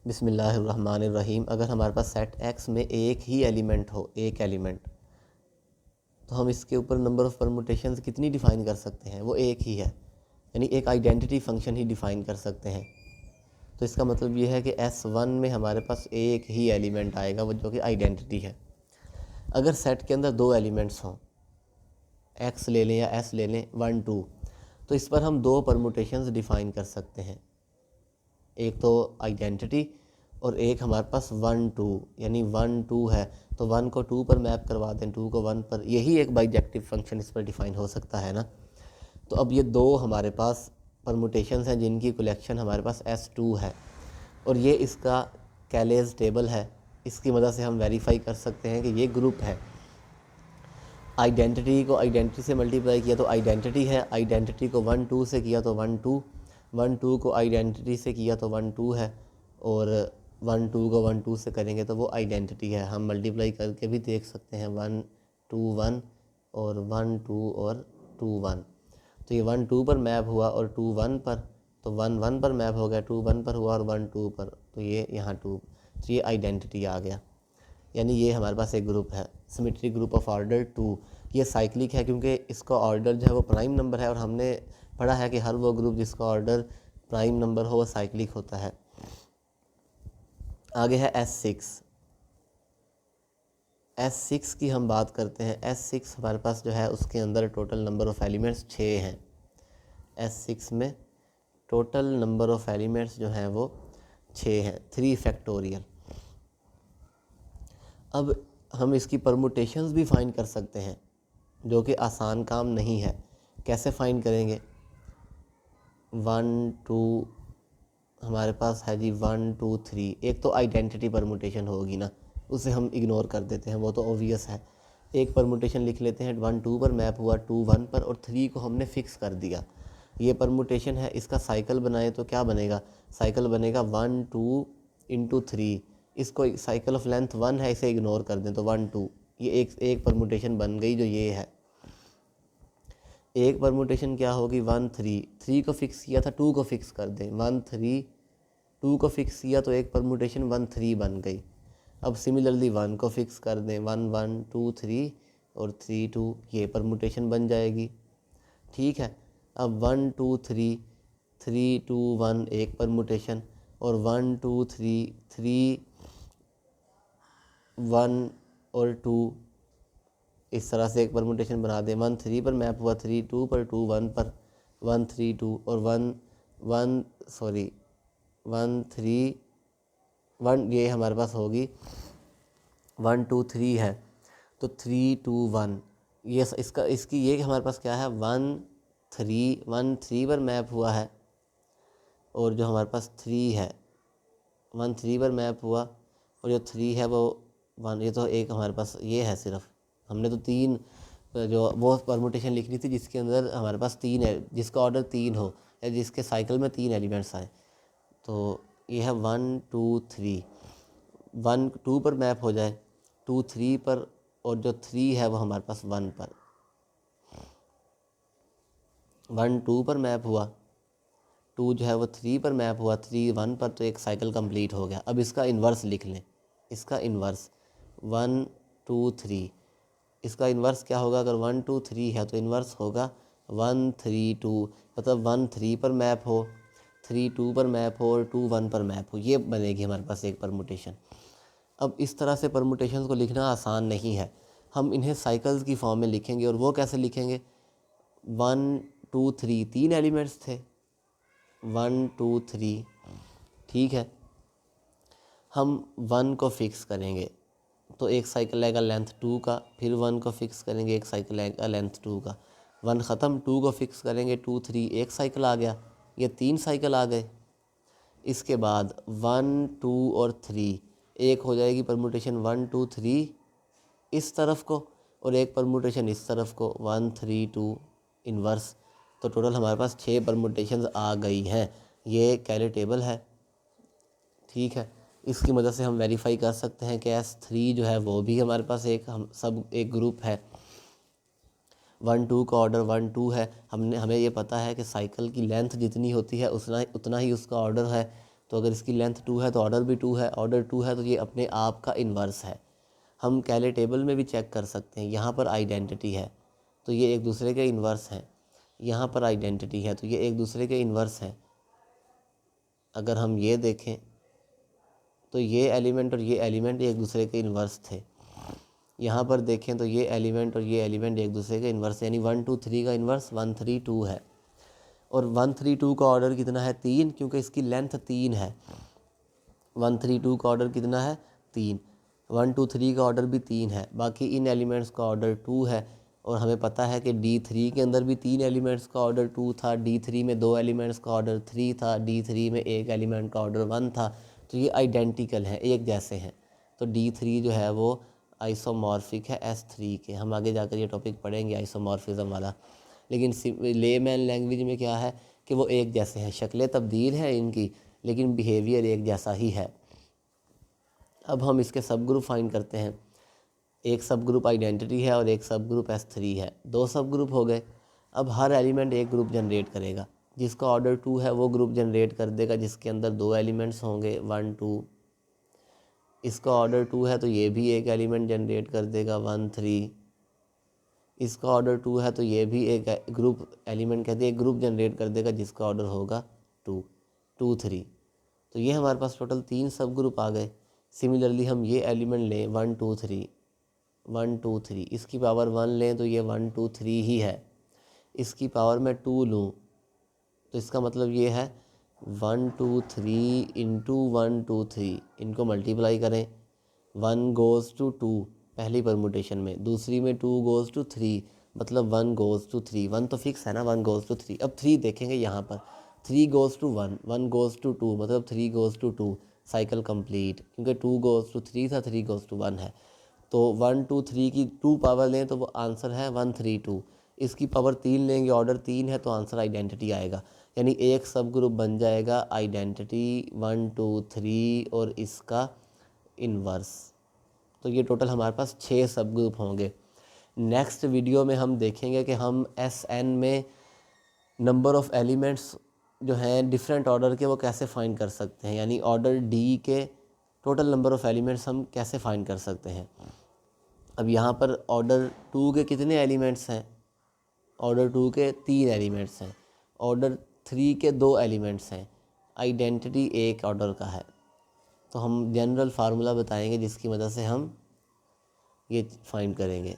बिस्मिल्लाहिर्रहमानिर्रहीम। अगर हमारे पास सेट एक्स में एक ही एलिमेंट हो, एक एलिमेंट, तो हम इसके ऊपर नंबर ऑफ़ परमुटेशंस कितनी डिफ़ाइन कर सकते हैं? वो एक ही है, यानी एक आइडेंटिटी फंक्शन ही डिफ़ाइन कर सकते हैं। तो इसका मतलब ये है कि S1 में हमारे पास एक ही एलिमेंट आएगा, वो जो कि आइडेंटिटी है। अगर सेट के अंदर दो एलिमेंट्स हों, एक्स ले लें या एस ले लें, 1 2, तो इस पर हम दो परमुटेशंस डिफ़ाइन कर सकते हैं। एक तो आइडेंटिटी और एक हमारे पास 1 2, यानी 1 2 है तो 1 को 2 पर मैप करवा दें, 2 को 1 पर, यही एक बाइजेक्टिव फंक्शन इस पर डिफ़ाइन हो सकता है ना। तो अब ये दो हमारे पास परमुटेशंस हैं जिनकी कलेक्शन हमारे पास S2 है, और ये इसका कैलेज टेबल है। इसकी मदद से हम वेरीफाई कर सकते हैं कि ये ग्रुप है। आइडेंटिटी को आइडेंटिटी से मल्टीप्लाई किया तो आइडेंटिटी है, आइडेंटिटी को 1 2 से किया तो 1 2, 1 2 को आइडेंटिटी से किया तो 1 2 है, और 1 2 को 1 2 से करेंगे तो वो आइडेंटिटी है। हम मल्टीप्लाई करके भी देख सकते हैं, 1 2 1 और 1 2 और 2 1। तो ये 1 2 पर मैप हुआ और 2 1 पर, तो 1 1 पर मैप हो गया, 2 1 पर हुआ और 1 2 पर, तो ये यहाँ 2, तो ये आइडेंटिटी आ गया। यानी ये हमारे पास एक ग्रुप है, सिमेट्रिक ग्रुप ऑफ ऑर्डर 2। ये साइक्लिक है क्योंकि इसका ऑर्डर जो है वो प्राइम नंबर है, और हमने पढ़ा है कि हर वो ग्रुप जिसका ऑर्डर प्राइम नंबर हो वो साइक्लिक होता है। आगे है S6। S6 की हम बात करते हैं। S6 हमारे पास जो है उसके अंदर टोटल नंबर ऑफ़ एलिमेंट्स 6 हैं। S6 में टोटल नंबर ऑफ़ एलिमेंट्स जो हैं वो 6 हैं, 3 फैक्टोरियल। अब हम इसकी परमुटेशंस भी फाइंड कर सकते हैं, जो कि आसान काम नहीं है। कैसे फाइंड करेंगे? 1 2 हमारे पास है जी, 1 2 3। एक तो आइडेंटिटी परमुटेशन होगी ना, उसे हम इग्नोर कर देते हैं, वो तो ऑब्वियस है। एक परमुटेशन लिख लेते हैं, 1 2 पर मैप हुआ, 2 1 पर, और 3 को हमने फिक्स कर दिया। ये परमुटेशन है, इसका साइकिल बनाए तो क्या बनेगा? साइकिल बनेगा 1 2 इंटू 3। इसको साइकिल ऑफ लेंथ 1 है, इसे इग्नोर कर दें तो 1 2, ये एक परमुटेशन बन गई जो ये है। एक परमुटेशन क्या होगी? 1 3, 3 को फिक्स किया था, 2 को फिक्स कर दें, 1 3, 2 को फिक्स किया तो एक परमुटेशन 1 3 बन गई। अब सिमिलरली 1 को फिक्स कर दें, 1 1 2 3 और 3 2, ये परमुटेशन बन जाएगी। ठीक है, अब 1 2 3 3 2 1 एक परमुटेशन, और 1 2 3 3 1 और 2, इस तरह से एक परमुटेशन बना दें। 1 3 पर मैप हुआ, 3 2 पर, 2 1 पर, 1 3 2 और 1 3 1, ये हमारे पास होगी 1 2 3 है, तो 3 2 1, ये इसकी ये हमारे पास क्या है? 1 3 पर मैप हुआ है, और जो हमारे पास 3 है 1 3 पर मैप हुआ, और जो 3 है वो 1। ये तो एक हमारे पास ये है, सिर्फ हमने तो 3 जो वो परमुटेशन लिखनी थी जिसके अंदर हमारे पास 3 है, जिसका ऑर्डर 3 हो या जिसके साइकिल में 3 एलिमेंट्स आए। तो ये है 1 2 3, 1 2 पर मैप हो जाए, 2 3 पर, और जो 3 है वो हमारे पास 1 पर। 1 2 पर मैप हुआ, 2 जो है वो 3 पर मैप हुआ, 3 1 पर, तो एक साइकिल कंप्लीट हो गया। अब इसका इन्वर्स लिख लें, इसका इन्वर्स 1 2 3। इसका इन्वर्स क्या होगा? अगर 1 2 3 है तो इन्वर्स होगा 1 3 2, मतलब 1 3 पर मैप हो, 3 2 पर मैप हो, और 2 1 पर मैप हो, ये बनेगी हमारे पास एक परमुटेशन। अब इस तरह से परमुटेशंस को लिखना आसान नहीं है, हम इन्हें साइकिल्स की फॉर्म में लिखेंगे। और वो कैसे लिखेंगे? 1 2 3 3 एलिमेंट्स थे, 1 2 3, ठीक है। हम 1 को फिक्स करेंगे तो एक साइकिल आएगा लेंथ 2 का, फिर 1 को फिक्स करेंगे, एक साइकिल आएगा लेंथ 2 का, 1 ख़त्म, 2 को फिक्स करेंगे, 2 3, एक साइकिल आ गया, ये 3 साइकिल आ गए। इसके बाद 1 2 और 3, एक हो जाएगी परमुटेशन 1 2 3 इस तरफ को, और एक परमुटेशन इस तरफ को 1 3 2 इन्वर्स। तो टोटल हमारे पास 6 परमुटेशंस आ गई हैं। ये कैले टेबल है, ठीक है। इसकी मदद से हम वेरीफाई कर सकते हैं कि S3 जो है वो भी हमारे पास एक ग्रुप है। 1 2 का ऑर्डर 1 2 है, हमें ये पता है कि साइकिल की लेंथ जितनी होती है उतना ही उसका ऑर्डर है, तो अगर इसकी लेंथ 2 है तो ऑर्डर भी 2 है, ऑर्डर 2 है तो ये अपने आप का इन्वर्स है। हम कैले टेबल में भी चेक कर सकते हैं, यहाँ पर आइडेंटिटी है तो ये एक दूसरे के इन्वर्स हैं, यहाँ पर आइडेंटिटी है तो ये एक दूसरे के इन्वर्स हैं। अगर हम ये देखें तो ये एलिमेंट और ये एलिमेंट एक दूसरे के इन्वर्स थे। यहाँ पर देखें तो ये एलिमेंट और ये एलिमेंट एक दूसरे के इन्वर्स, यानी 1 2 3 का इन्वर्स 1 3 2 है। और 1 3 2 का ऑर्डर कितना है 3, क्योंकि इसकी लेंथ 3 है। 1 3 2 का ऑर्डर कितना है 3, 1 2 3 का ऑर्डर भी 3 है। बाकी इन एलिमेंट्स का ऑर्डर 2 है और हमें पता है कि D3 के अंदर भी 3 एलिमेंट्स का ऑर्डर 2 था, D3 में 2 एलिमेंट्स का ऑर्डर 3 था, D3 में 1 एलिमेंट का ऑर्डर 1 था। तो ये आइडेंटिकल हैं, एक जैसे हैं। तो D3 जो है वो आइसोमॉर्फिक है S3 के। हम आगे जाकर ये टॉपिक पढ़ेंगे आइसोमॉर्फिज्म वाला। लेकिन लेमैन लैंग्वेज में क्या है कि वो एक जैसे हैं, शक्लें तब्दील हैं इनकी लेकिन बिहेवियर एक जैसा ही है। अब हम इसके सब ग्रुप फाइंड करते हैं। एक सब ग्रुप आइडेंटिटी है और एक सब ग्रुप S3 है, 2 सब ग्रुप हो गए। अब हर एलिमेंट एक ग्रुप जनरेट करेगा, जिसका ऑर्डर 2 है वो ग्रुप जनरेट कर देगा जिसके अंदर 2 एलिमेंट्स होंगे 1 2। इसका ऑर्डर 2 है तो ये भी एक एलिमेंट जनरेट कर देगा 1 3। इसका ऑर्डर 2 है तो ये भी एक ग्रुप एलिमेंट कहते हैं एक ग्रुप जनरेट कर देगा जिसका ऑर्डर होगा 2 2 3। तो ये हमारे पास टोटल 3 सब ग्रुप आ गए। सिमिलरली हम ये एलिमेंट लें 1 2 3 1 2 3, इसकी पावर 1 लें तो ये 1 2 3 ही है। इसकी पावर मैं 2 लूँ तो इसका मतलब ये है 1 2 3 इंटू 1 2 3, इनको मल्टीप्लाई करें। 1 गोज़ टू 2 पहली परमुटेशन में, दूसरी में 2 गोज़ टू 3 मतलब 1 गोज़ टू 3। 1 तो फिक्स है ना, 1 गोज़ टू 3। अब 3 देखेंगे यहाँ पर, 3 गोज़ टू 1, 1 गोज़ टू 2 मतलब 3 गोज़ टू 2, साइकिल कंप्लीट। क्योंकि 2 गोज़ टू 3 था, 3 गोज़ टू 1 है। तो 1 2 3 की 2 पावर लें तो वो आंसर है 1 3 2। इसकी पावर 3 लेंगे, ऑर्डर 3 है तो आंसर आइडेंटिटी आएगा। यानी एक सब ग्रुप बन जाएगा आइडेंटिटी 1 2 3 और इसका इन्वर्स। तो ये टोटल हमारे पास 6 सब ग्रुप होंगे। नेक्स्ट वीडियो में हम देखेंगे कि हम SN में नंबर ऑफ़ एलिमेंट्स जो हैं डिफरेंट ऑर्डर के वो कैसे फाइंड कर सकते हैं, यानी ऑर्डर D के टोटल नंबर ऑफ़ एलिमेंट्स हम कैसे फाइंड कर सकते हैं। अब यहाँ पर ऑर्डर 2 के कितने एलिमेंट्स हैं, ऑर्डर 2 के 3 एलिमेंट्स हैं, ऑर्डर 3 के 2 एलिमेंट्स हैं, आइडेंटिटी एक ऑर्डर का है। तो हम जनरल फार्मूला बताएंगे जिसकी मदद से हम ये फाइंड करेंगे।